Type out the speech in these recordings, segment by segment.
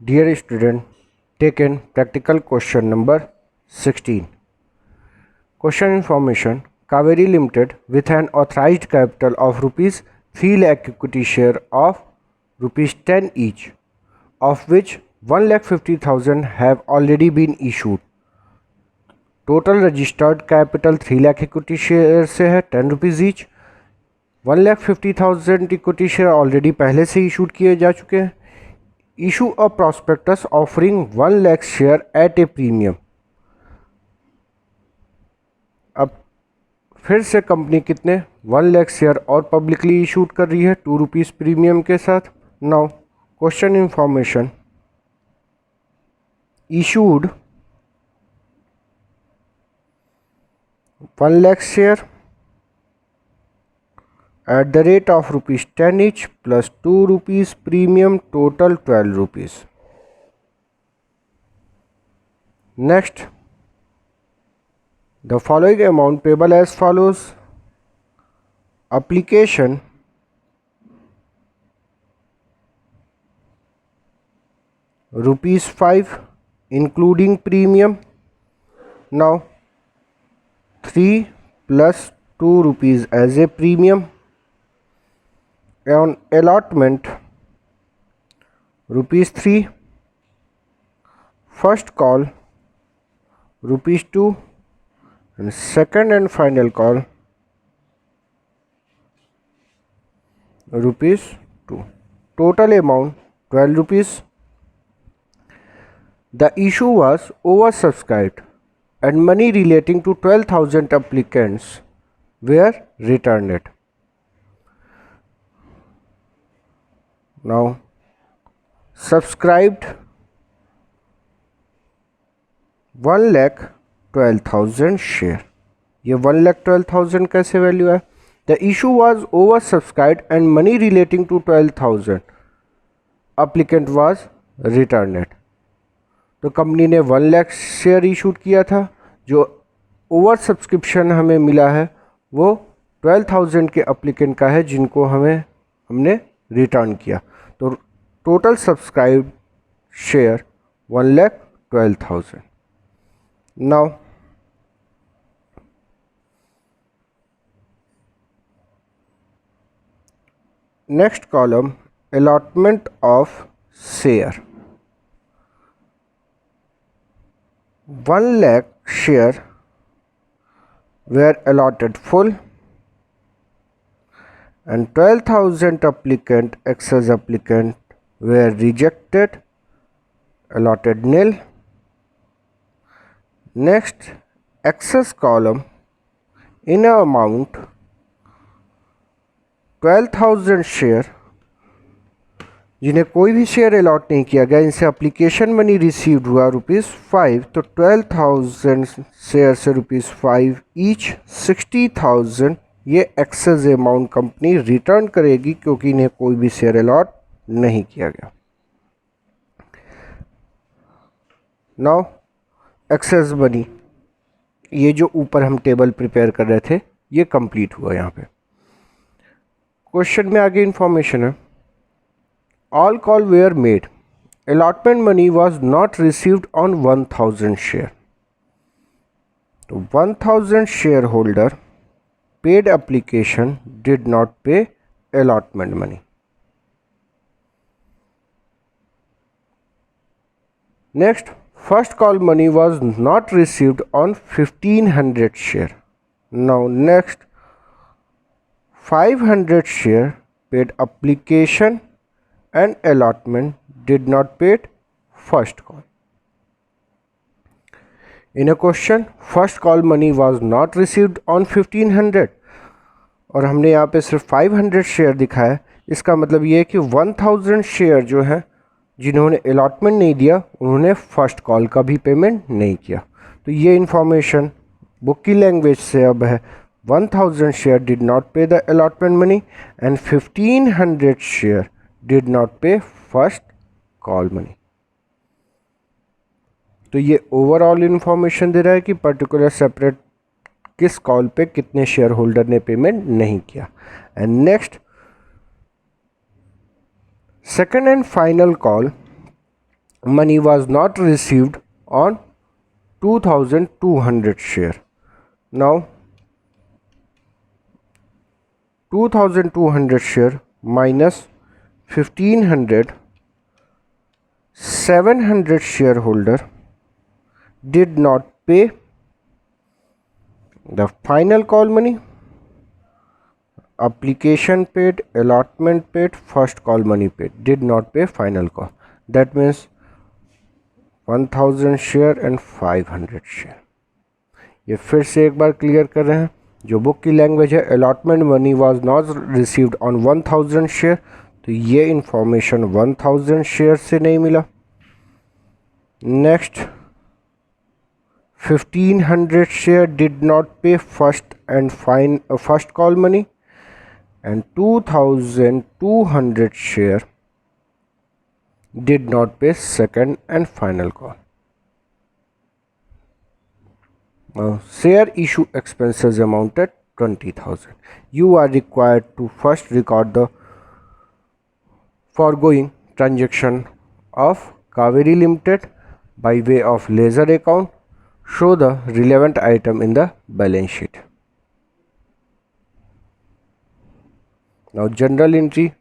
Dear student, take in practical question number 16. Question information: Kaveri Limited with an authorized capital of rupees 3 lakh equity share of rupees 10 each, of which 1,50,000 have already been issued. Total registered capital 3 lakh equity share से है 10 rupees each. 1,50,000 equity share already पहले से issued किए जा चुके हैं. Issue a prospectus offering 1 lakh share eight A premium. अब फिर से कंपनी कितने 1 लाख शेयर और पब्लिकली इशूड कर रही है 2 रुपीज़ प्रीमियम के साथ. Now question information: issued 1 lakh share at the rate of rupees 10 each plus 2 rupees premium, total 12 rupees. Next, the following amount payable as follows: application rupees 5 including premium. Now 3 plus 2 rupees as a premium. On allotment rupees 3, first call rupees 2 and second and final call rupees 2. Total amount 12 rupees. The issue was oversubscribed and money relating to 12,000 applicants were returned. Now subscribed 1,12,000 share. ये 1,12,000 कैसे value है? The issue was over subscribed and money relating to 12,000 applicant was returned. तो company ने 1 lakh share issued किया था. जो over subscription हमें मिला है वो 12,000 के अप्लीकेंट का है जिनको हमने रिटर्न किया. तो total subscribed share 1,12,000. Now next column allotment of share. 1 lakh share were allotted full and 12,000 applicant excess applicant were rejected, allotted nil. Next, excess column in a amount 12,000 share जिन्हें कोई भी share allot नहीं किया गया, इनसे application money received हुआ ₹5. तो 12,000 share से ₹5 ईच 60,000 ये एक्सेस अमाउंट कंपनी रिटर्न करेगी क्योंकि इन्हें कोई भी शेयर अलॉट नहीं किया गया. नाउ एक्सेस मनी, ये जो ऊपर हम टेबल प्रिपेयर कर रहे थे ये कंप्लीट हुआ. यहाँ पे क्वेश्चन में आगे इंफॉर्मेशन है: all call were made, allotment money was not received on 1,000 share. तो 1,000 share holder paid application did not pay allotment money. Next, first call money was not received on 1,500 share. Now next, 500 share paid application and allotment did not pay first call. In a question, first call money was not received on 1,500 और हमने यहाँ पे सिर्फ 500 share दिखाया. इसका मतलब ये है कि 1,000 शेयर जो है जिन्होंने अलॉटमेंट नहीं दिया उन्होंने फर्स्ट कॉल का भी पेमेंट नहीं किया. तो ये इन्फॉर्मेशन बुक की लैंग्वेज से अब है: 1,000 शेयर डिड नॉट पे the allotment money and 1,500 share did not पे फर्स्ट कॉल मनी. तो ये ओवरऑल इन्फॉर्मेशन दे रहा है कि पर्टिकुलर सेपरेट किस कॉल पे कितने शेयर होल्डर ने पेमेंट नहीं किया. And next, second and final call money was not received on 2200 share. Now 2200 share minus 1500, 700 shareholder did not pay the final call money. Application paid, allotment paid, first call money paid, did not pay final call. That means 1000 share and 500 share. ये फिर से एक बार clear कर रहे हैं. जो book की language है, allotment money was not received on 1000 share, तो ये इंफॉर्मेशन 1000 शेयर से नहीं मिला. नेक्स्ट 1500 शेयर डिड नॉट पे first call money and 2200 share did not pay second and final call. Now share issue expenses amounted 20,000. You are required to first record the foregoing transaction of Kaveri Limited by way of ledger account. Show the relevant item in the balance sheet. Now general entry.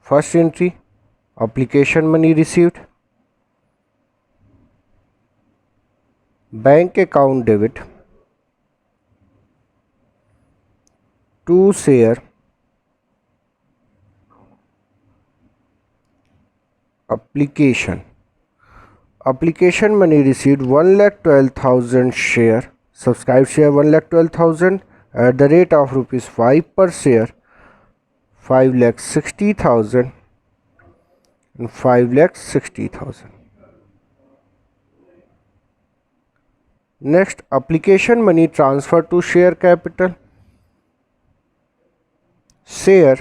First entry, application money received, bank account debit to share application money received 1,12,000 share, subscribed share 1,12,000 at the rate of rupees 5 per share, 5,60,000 and 5,60,000. Next, application money transfer to share capital. Share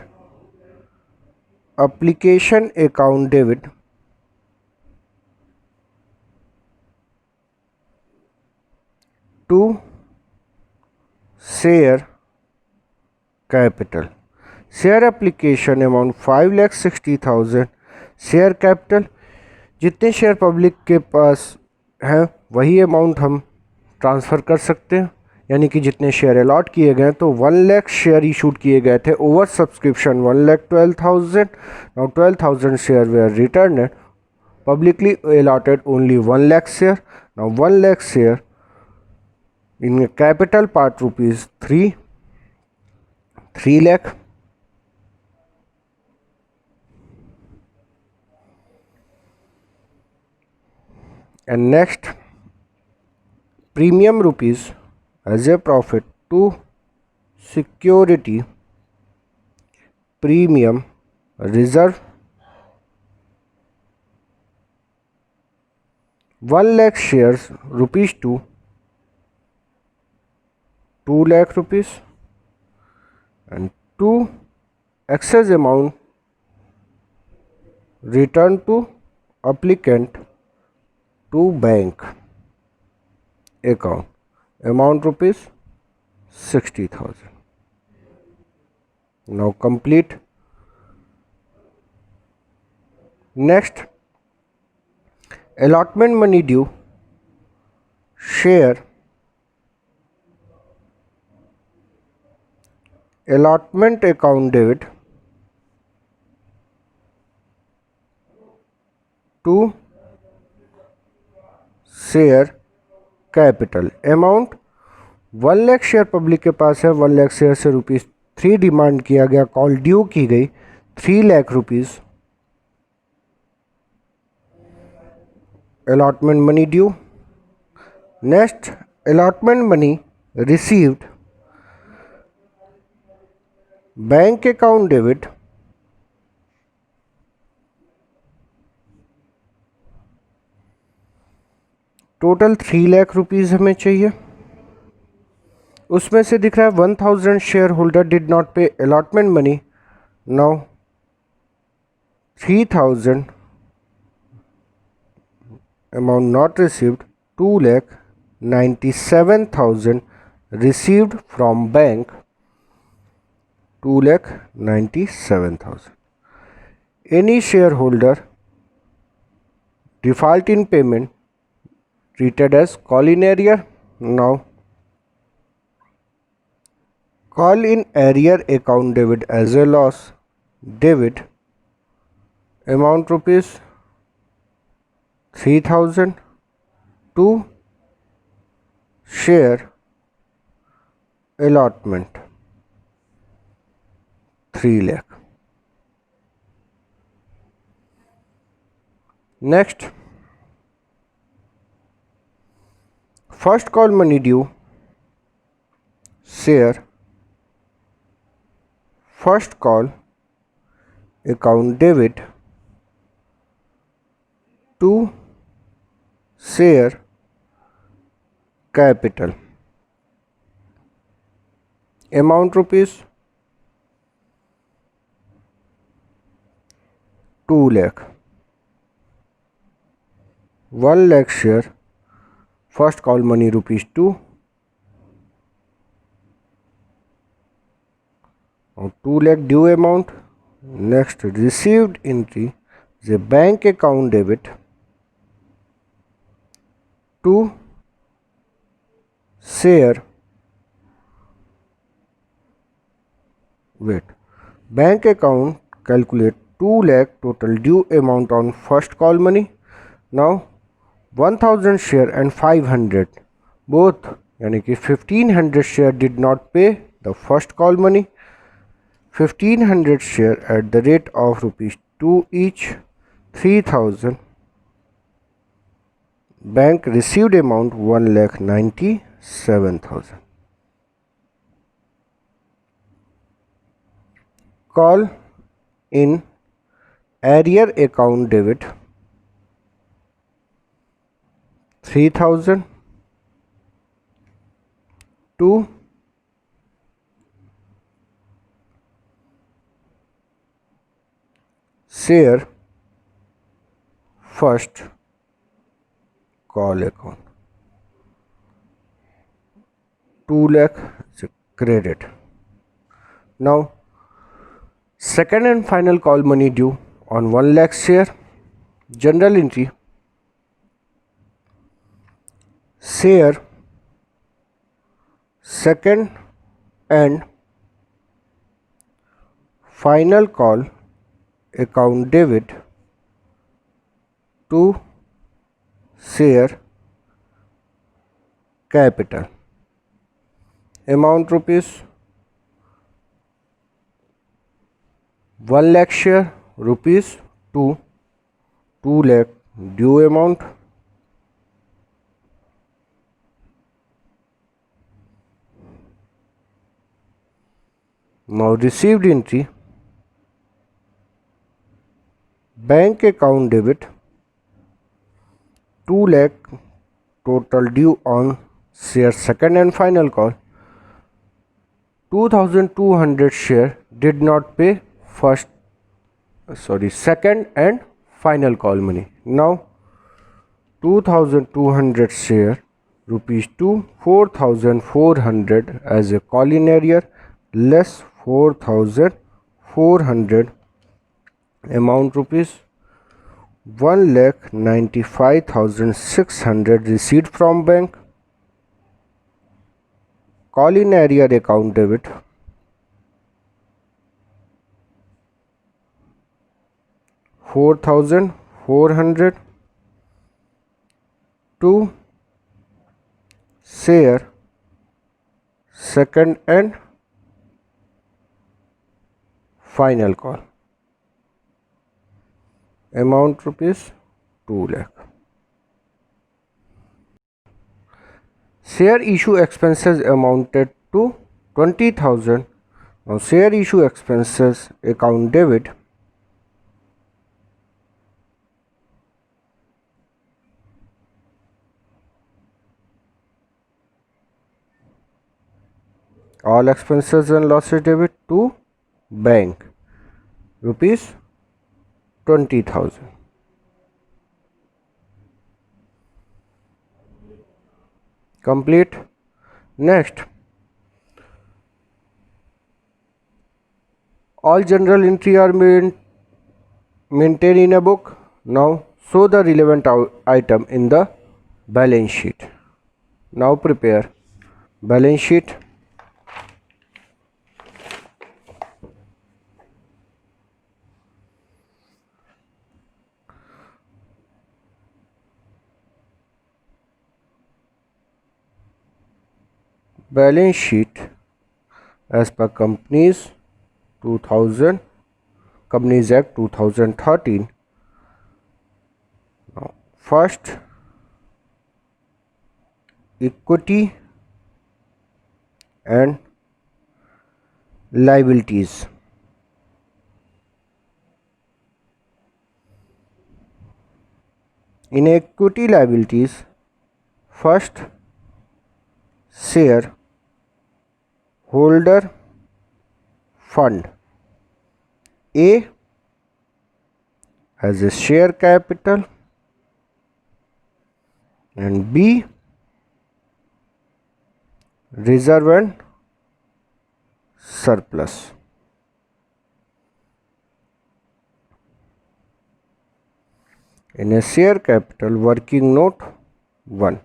application account debit to share capital. Share application amount 5,60,000. Share capital, जितने share public के पास हैं वही amount हम transfer कर सकते हैं. यानी कि जितने शेयर अलॉट किए गए तो 1 लाख शेयर इशूड किए गए थे. Over subscription 1,12,000. Now 12,000 share were return. Publicly allotted only 1 lakh share. Now 1 lakh share in capital part rupees 3 lakh. And next, premium rupees as a profit to security premium reserve 1 lakh shares rupees to 2 lakh rupees, and 2 excess amount returned to applicant to bank account, amount rupees 60,000. Now complete. Next, allotment money due, share allotment account debit to share capital. Amount 1 lakh share public के पास है. 1 lakh share से rupees 3 demand किया गया, call due की गई 3 lakh rupees. Allotment money due. Next, allotment money received, bank account debit total 3 lakh rupees हमें चाहिए. उसमें से दिख रहा है 1000 शेयर होल्डर डिड नॉट पे allotment money. Now 3000 amount not received, 2,97,000 received from bank, 2,97,000. Any shareholder Default in payment treated as call in arrear. Now call in arrear account debit as a loss. Debit amount rupees 3000 to share allotment 3 lakh. Next, first call money due, share first call account debit to share capital amount rupees 2 lakh. 1 lakh share first call money rupees 2 or 2 lakh due amount. Next, received entry the bank account debit to share bank account calculate 2 lakh total due amount on first call money. Now 1000 share and 500 both यानी कि 1500 share did not pay the first call money. 1500 share at the rate of rupees 2 each, 3000. Bank received amount 1,97,000. Call in arrear account debit 3000 to share first call account 2 lakh credit. Now second and final call money due on 1 lakh share. General entry, share second and final call account debit to share capital amount rupees 1 lakh share rupees 2 lakh due amount. Now received entry, bank account debit 2 lakh total due on share second and final call. 2200 share did not pay second and final call money. Now 2200 share rupees 2, 4400 as a call in arrear less 4400 amount rupees 1,95,600 received from bank. Call in arrear account debit 4400 to share second and final call amount rupees 2 lakh. Share issue expenses amounted to 20,000. Now share issue expenses account debit all expenses and losses debit to bank rupees 20,000. Complete. Next, all general entry are maintained in a book. Now show the relevant item in the balance sheet. Now prepare balance sheet. Balance sheet as per Companies Act 2013. Now, first, equity and liabilities. In equity liabilities, first, share holder fund A as a share capital and B reserve and surplus. In a share capital, working note 1.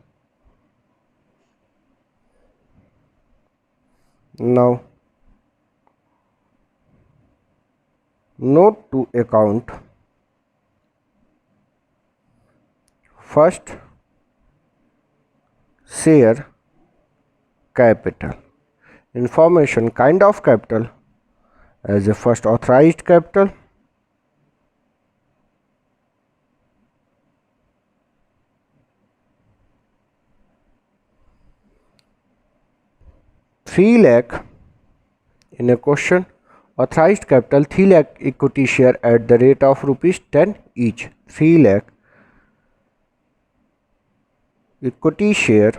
Now, note to account. First, share capital. Information kind of capital as a first authorized capital, ₹3 lakh in a question. Authorized capital 3 lakh equity share at the rate of ₹10 each. 3 lakh equity share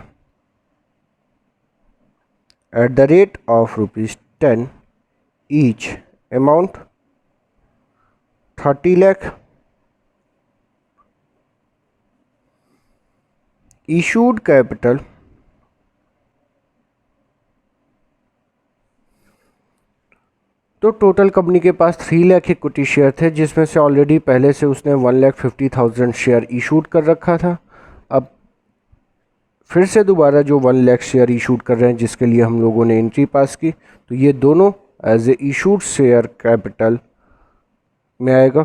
at the rate of ₹10 each. Amount 30 lakh. Issued capital तो total company के पास 3 lakh equity share थे, जिसमें से already पहले से उसने 1,50,000 share issued कर रखा था। अब फिर से दोबारा जो 1 लाख शेयर इशूड कर रहे हैं, जिसके लिए हम लोगों ने एंट्री पास की, तो ये दोनों as a issued share capital में आएगा।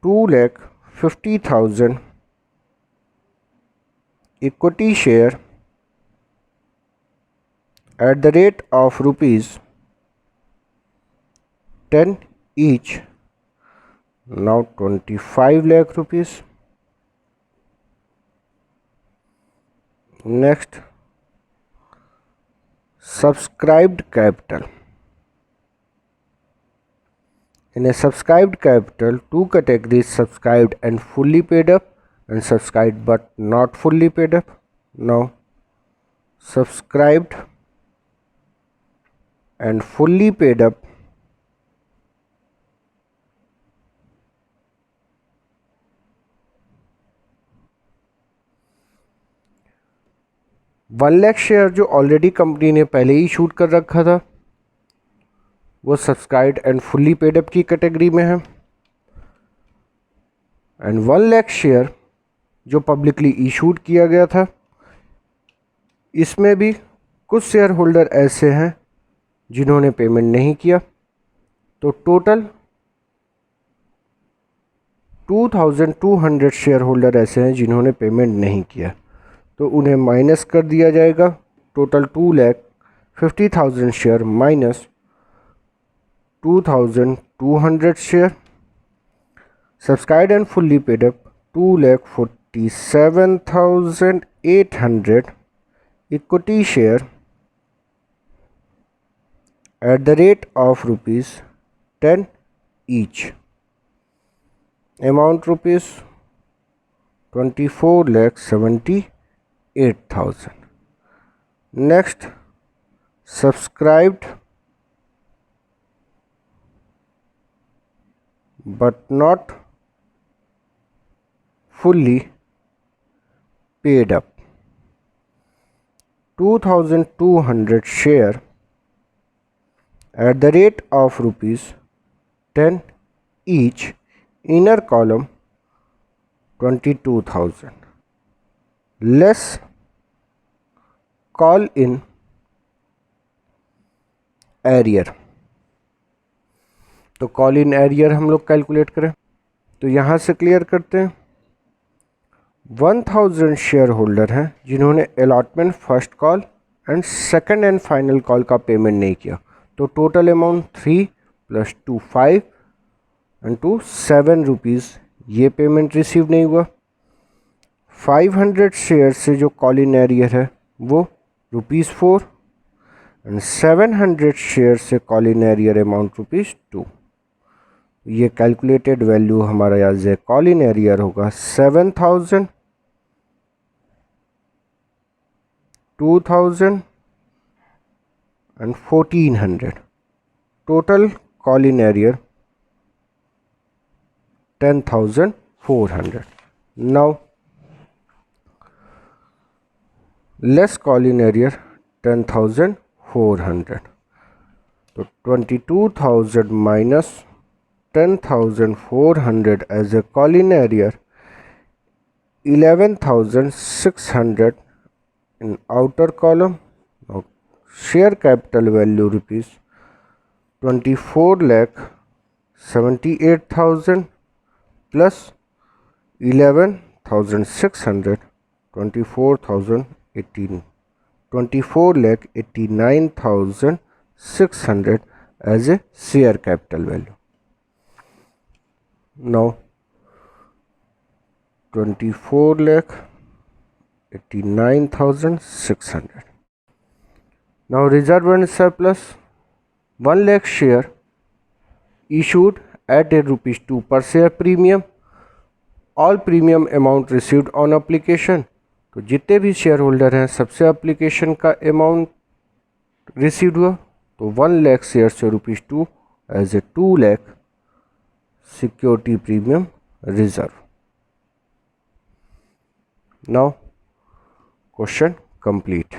2,50,000 equity share at the rate of ₹10 each. Now 25 lakh rupees. Next, subscribed capital. In a subscribed capital, two categories: subscribed and fully paid up, and subscribed but not fully paid up. Now, subscribed and fully paid up one lakh share जो already company ने पहले ही shoot कर रखा था, वो subscribed and fully paid up की category में है। एंड 1 लाख शेयर जो पब्लिकली इशूड किया गया था, इसमें भी कुछ शेयर होल्डर ऐसे हैं जिन्होंने पेमेंट नहीं किया। तो टोटल 2,200 शेयर होल्डर ऐसे हैं जिन्होंने पेमेंट नहीं किया, तो उन्हें माइनस कर दिया जाएगा। Total 2,50,000 share minus 2,200 share. Subscribed and fully paid up 2,47,800 equity share at the rate of ₹10 each. Amount ₹24,78,000. Next, subscribed but not fully paid up 2,200 share at the rate of ₹10 each. inner column 22,000. Let's call in arrear. तो call in arrear हम लोग calculate करें तो यहाँ से clear करते हैं। 1000 share holder हैं जिन्होंने allotment first call and second and final call का पेमेंट नहीं किया, तो टोटल अमाउंट 3 + 2 5 एंड 2 7 रुपीज़ ये पेमेंट रिसीव नहीं हुआ। 500 शेयर से जो कॉल इन एरियर है वो ₹4 एंड 700 शेयर से कॉल इन एरियर अमाउंट ₹2। ये कैलकुलेटेड वैल्यू हमारा यहाँ से कॉल इन एरियर होगा 7000, 2000 and 1400। Total call in arrear 10,400। Now less call in arrear 10,400, तो 22,000 minus 10,400 as a call in area, 11,600 in outer column. Now share capital value rupees 24,78,000 plus 11,600, 24,89,600 as a share capital value. Now 24,89,600. Now reserve and surplus 1 lakh share issued at a ₹2 per share premium. All premium amount received on application. तो जितने भी share holder हैं सबसे application का amount receive हुआ, तो 1 lakh share से ₹2 as a 2 lakh security premium reserve. Now question complete.